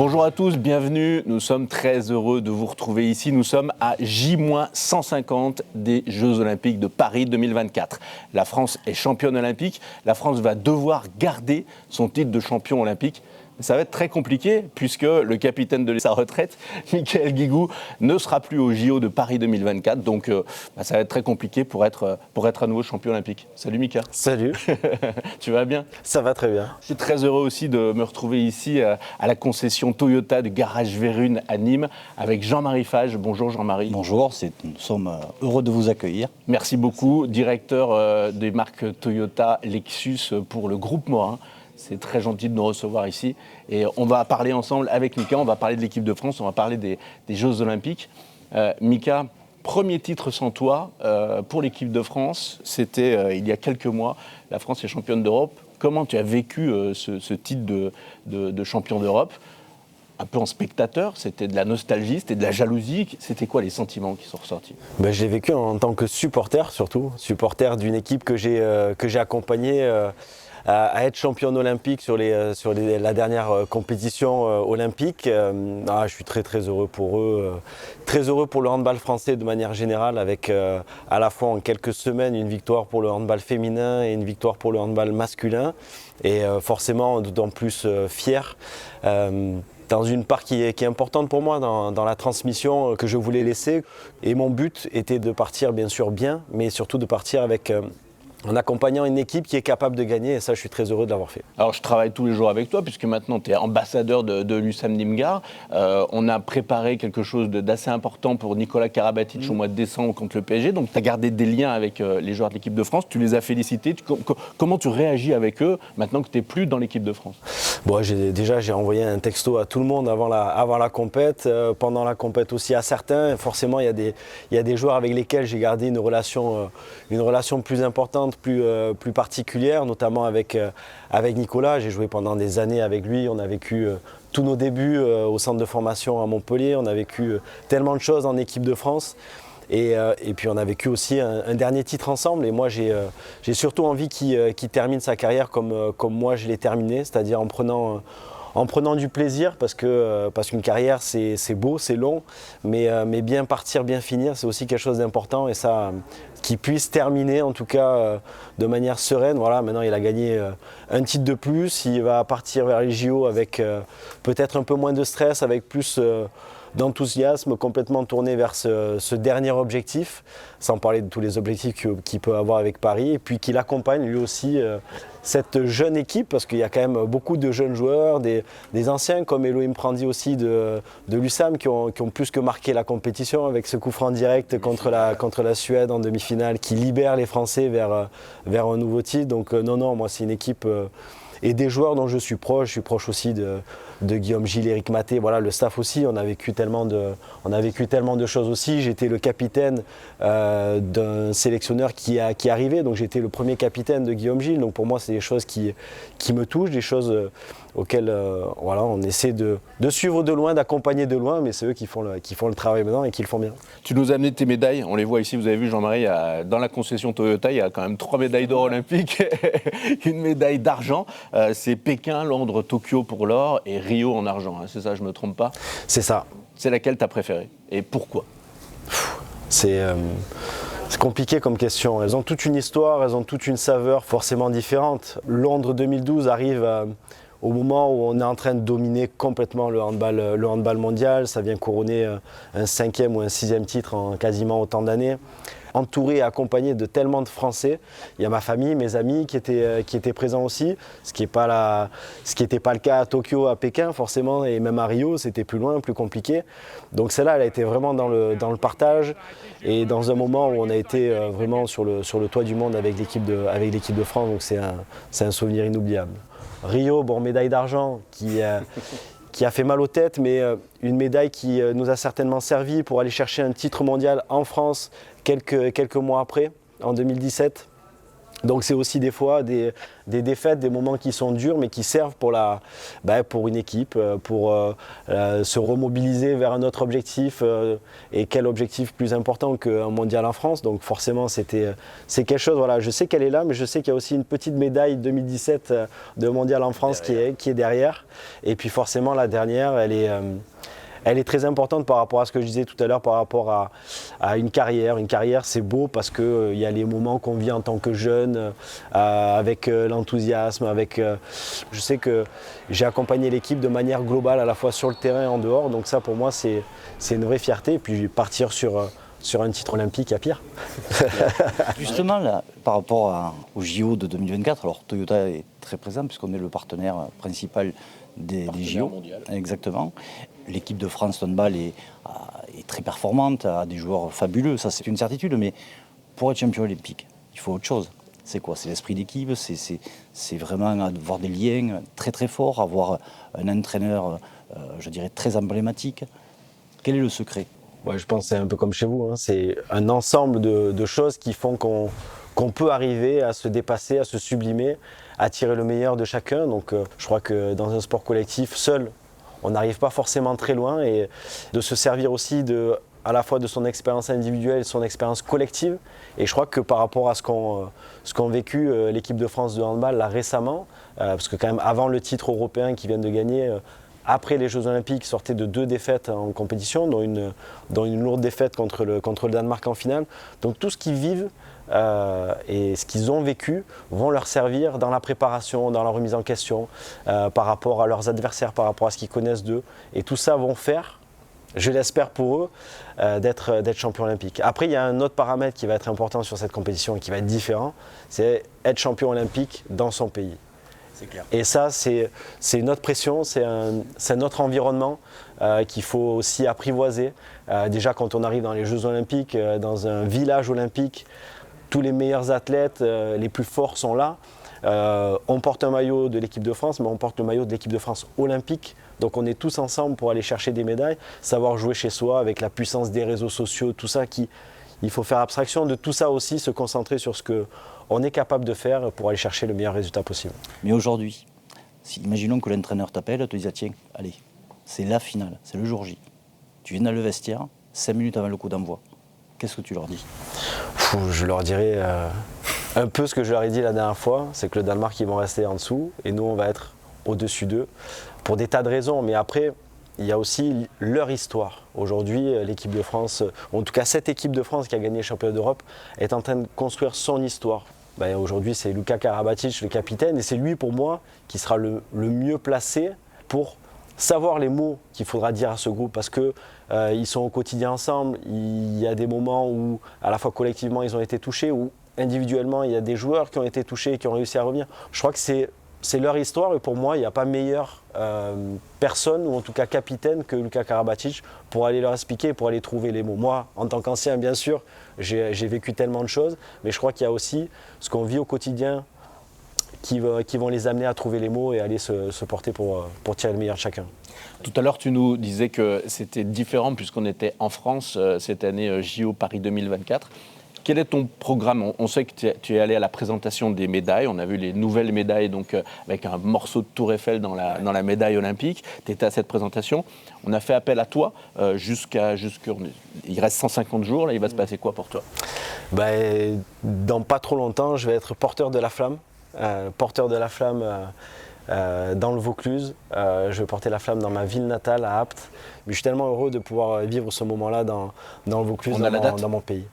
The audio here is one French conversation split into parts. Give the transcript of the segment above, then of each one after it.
Bonjour à tous, bienvenue. Nous sommes très heureux de vous retrouver ici. Nous sommes à J-150 des Jeux Olympiques de Paris 2024. La France est championne olympique. La France va devoir garder son titre de champion olympique. Ça va être très compliqué puisque le capitaine de sa retraite, Michael Guigou, ne sera plus au JO de Paris 2024. Donc ça va être très compliqué pour être à nouveau champion olympique. Salut Mika. Salut. Tu vas bien? Ça va très bien. Je suis très heureux aussi de me retrouver ici à la concession Toyota du garage Vérune à Nîmes avec Jean-Marie Fage. Bonjour Jean-Marie. Bonjour, nous sommes heureux de vous accueillir. Merci beaucoup, directeur des marques Toyota Lexus pour le groupe Morin. C'est très gentil de nous recevoir ici. Et on va parler ensemble avec Mika, on va parler de l'équipe de France, on va parler des Jeux Olympiques. Mika, premier titre sans toi pour l'équipe de France, c'était il y a quelques mois. La France est championne d'Europe. Comment tu as vécu ce titre de champion d'Europe? Un peu en spectateur, c'était de la nostalgie, c'était de la jalousie. C'était quoi les sentiments qui sont ressortis? Je l'ai vécu en tant que supporter surtout, supporter d'une équipe que j'ai accompagnée à être championne olympique sur la dernière compétition olympique. Je suis très très heureux pour eux, très heureux pour le handball français de manière générale, avec à la fois en quelques semaines une victoire pour le handball féminin et une victoire pour le handball masculin, et forcément d'autant plus fier. Dans une part qui est importante pour moi dans la transmission que je voulais laisser. Et mon but était de partir bien sûr bien, mais surtout de partir en accompagnant une équipe qui est capable de gagner, et ça je suis très heureux de l'avoir fait. Alors je travaille tous les jours avec toi puisque maintenant tu es ambassadeur de l'USAM Nîmes-Gare. On a préparé quelque chose d'assez important pour Nicolas Karabatic au mois de décembre contre le PSG, donc tu as gardé des liens avec les joueurs de l'équipe de France, tu les as félicités. Comment tu réagis avec eux maintenant que tu n'es plus dans l'équipe de France? J'ai envoyé un texto à tout le monde avant la compète, pendant la compète aussi à certains. Forcément il y a des joueurs avec lesquels j'ai gardé une relation plus importante, plus particulière, notamment avec Nicolas. J'ai joué pendant des années avec lui, on a vécu tous nos débuts au centre de formation à Montpellier, on a vécu tellement de choses en équipe de France. Et puis on a vécu aussi un dernier titre ensemble, et moi j'ai surtout envie qu'il termine sa carrière comme moi je l'ai terminé, c'est-à-dire en prenant du plaisir, parce qu'une carrière c'est beau, c'est long, mais bien partir, bien finir, c'est aussi quelque chose d'important, et ça, qu'il puisse terminer en tout cas de manière sereine. Voilà, maintenant il a gagné un titre de plus, il va partir vers les JO avec peut-être un peu moins de stress, avec plus d'enthousiasme, complètement tourné vers ce dernier objectif, sans parler de tous les objectifs qu'il peut avoir avec Paris, et puis qu'il accompagne lui aussi cette jeune équipe, parce qu'il y a quand même beaucoup de jeunes joueurs, des anciens comme Elohim Prandi aussi de l'USAM qui ont plus que marqué la compétition avec ce coup franc direct contre la Suède en demi-finale qui libère les Français vers un nouveau titre. Donc non, moi c'est une équipe et des joueurs dont je suis proche aussi de Guillaume Gilles, Éric Maté, voilà, le staff aussi, on a vécu tellement de choses aussi. J'étais le capitaine d'un sélectionneur qui est arrivé, donc j'étais le premier capitaine de Guillaume Gilles, donc pour moi c'est des choses qui me touchent, des choses auxquelles on essaie de suivre de loin, d'accompagner de loin, mais c'est eux qui font le travail maintenant et qui le font bien. Tu nous as amené tes médailles, on les voit ici, vous avez vu Jean-Marie, dans la concession Toyota, il y a quand même 3 médailles d'or olympiques, une médaille d'argent, c'est Pékin, Londres, Tokyo pour l'or et Rio en argent, hein, c'est ça, je ne me trompe pas? C'est ça. C'est laquelle tu as préférée et pourquoi? C'est compliqué comme question. Elles ont toute une histoire, elles ont toute une saveur forcément différente. Londres 2012 arrive au moment où on est en train de dominer complètement le handball mondial. Ça vient couronner un 5e ou un 6e titre en quasiment autant d'années. Entouré et accompagné de tellement de Français. Il y a ma famille, mes amis qui étaient présents aussi, ce qui n'était pas le cas à Tokyo, à Pékin forcément, et même à Rio, c'était plus loin, plus compliqué. Donc celle-là, elle a été vraiment dans le partage, et dans un moment où on a été vraiment sur le toit du monde avec l'équipe de France, donc c'est un souvenir inoubliable. Rio, médaille d'argent qui a fait mal aux têtes, mais une médaille qui nous a certainement servi pour aller chercher un titre mondial en France quelques mois après, en 2017. Donc c'est aussi des fois des défaites, des moments qui sont durs mais qui servent pour une équipe, pour se remobiliser vers un autre objectif. Et quel objectif plus important qu'un mondial en France. Donc forcément c'est quelque chose, voilà, je sais qu'elle est là, mais je sais qu'il y a aussi une petite médaille 2017 de mondial en France qui est derrière. Et puis forcément la dernière, elle est très importante par rapport à ce que je disais tout à l'heure, par rapport à une carrière. Une carrière, c'est beau parce qu'il y a les moments qu'on vit en tant que jeune, avec l'enthousiasme, je sais que j'ai accompagné l'équipe de manière globale, à la fois sur le terrain et en dehors. Donc ça, pour moi, c'est une vraie fierté. Et puis partir sur un titre olympique, il y a pire. Justement, là, par rapport au JO de 2024, alors Toyota est très présent puisqu'on est le partenaire principal des JO. Mondial. Exactement. L'équipe de France handball est très performante, a des joueurs fabuleux, ça c'est une certitude, mais pour être champion olympique, il faut autre chose. C'est quoi? C'est l'esprit d'équipe, c'est vraiment avoir des liens très très forts, avoir un entraîneur, je dirais, très emblématique. Quel est le secret? Ouais, je pense que c'est un peu comme chez vous, hein. C'est un ensemble de choses qui font qu'on peut arriver à se dépasser, à se sublimer, à tirer le meilleur de chacun. Donc je crois que dans un sport collectif, seul, on n'arrive pas forcément très loin, et de se servir aussi à la fois de son expérience individuelle et de son expérience collective. Et je crois que par rapport à ce qu'ont vécu l'équipe de France de handball là récemment, parce que quand même avant le titre européen qu'ils viennent de gagner, après les Jeux Olympiques, sortaient de 2 défaites en compétition, dont une lourde défaite contre le Danemark en finale. Donc tout ce qu'ils vivent et ce qu'ils ont vécu vont leur servir dans la préparation, dans la remise en question, par rapport à leurs adversaires, par rapport à ce qu'ils connaissent d'eux. Et tout ça vont faire, je l'espère pour eux, d'être champion olympique. Après, il y a un autre paramètre qui va être important sur cette compétition et qui va être différent, c'est être champion olympique dans son pays. Clair. Et ça, c'est une autre pression, c'est un autre environnement qu'il faut aussi apprivoiser. Déjà, quand on arrive dans les Jeux Olympiques, dans un village olympique, tous les meilleurs athlètes, les plus forts sont là. On porte un maillot de l'équipe de France, mais on porte le maillot de l'équipe de France olympique. Donc on est tous ensemble pour aller chercher des médailles, savoir jouer chez soi avec la puissance des réseaux sociaux, tout ça il faut faire abstraction de tout ça aussi, se concentrer sur ce qu'on est capable de faire pour aller chercher le meilleur résultat possible. Mais aujourd'hui, imaginons que l'entraîneur t'appelle, te dit tiens, allez, c'est la finale, c'est le jour J. Tu viens dans le vestiaire, 5 minutes avant le coup d'envoi. Qu'est-ce que tu leur dis? Je leur dirais un peu ce que je leur ai dit la dernière fois, c'est que le Danemark, ils vont rester en dessous et nous, on va être au-dessus d'eux pour des tas de raisons. Mais après, il y a aussi leur histoire. Aujourd'hui, l'équipe de France, en tout cas cette équipe de France qui a gagné le championnat d'Europe, est en train de construire son histoire. Aujourd'hui, c'est Luka Karabatic, le capitaine, et c'est lui, pour moi, qui sera le mieux placé pour savoir les mots qu'il faudra dire à ce groupe, parce qu'ils sont au quotidien ensemble. Il y a des moments où, à la fois collectivement, ils ont été touchés, ou individuellement, il y a des joueurs qui ont été touchés et qui ont réussi à revenir. Je crois que c'est leur histoire, et pour moi, il n'y a pas meilleure personne, ou en tout cas capitaine, que Luka Karabatic pour aller leur expliquer, pour aller trouver les mots. Moi, en tant qu'ancien, bien sûr, j'ai vécu tellement de choses, mais je crois qu'il y a aussi ce qu'on vit au quotidien qui vont les amener à trouver les mots et aller se porter pour tirer le meilleur de chacun. Tout à l'heure, tu nous disais que c'était différent puisqu'on était en France cette année JO Paris 2024. Quel est ton programme? On sait que tu es allé à la présentation des médailles. On a vu les nouvelles médailles, donc avec un morceau de Tour Eiffel dans la médaille olympique. Tu étais à cette présentation. On a fait appel à toi il reste 150 jours. Là, il va se passer quoi pour toi? Dans pas trop longtemps, je vais être porteur de la flamme. Dans le Vaucluse. Je vais porter la flamme dans ma ville natale, à Apt. Mais je suis tellement heureux de pouvoir vivre ce moment-là dans le Vaucluse, dans mon pays.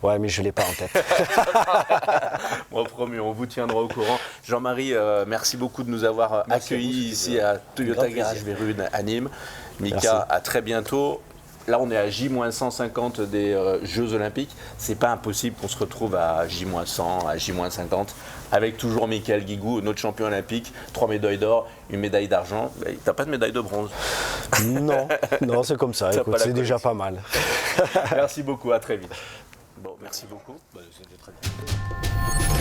Ouais, mais je ne l'ai pas en tête. Bon, promis, on vous tiendra au courant. Jean-Marie, merci beaucoup de nous avoir accueillis ici à Toyota Garage Vérune à Nîmes. Mika, à très bientôt. Là, on est à J-150 des Jeux Olympiques. C'est pas impossible qu'on se retrouve à J-100, à J-50, avec toujours Mickaël Guigou, notre champion olympique, 3 médailles d'or, une médaille d'argent. T'as pas de médaille de bronze? Non, c'est comme ça. Écoute, c'est déjà pas mal. Merci beaucoup, à très vite. Bon, merci beaucoup. C'était très bien.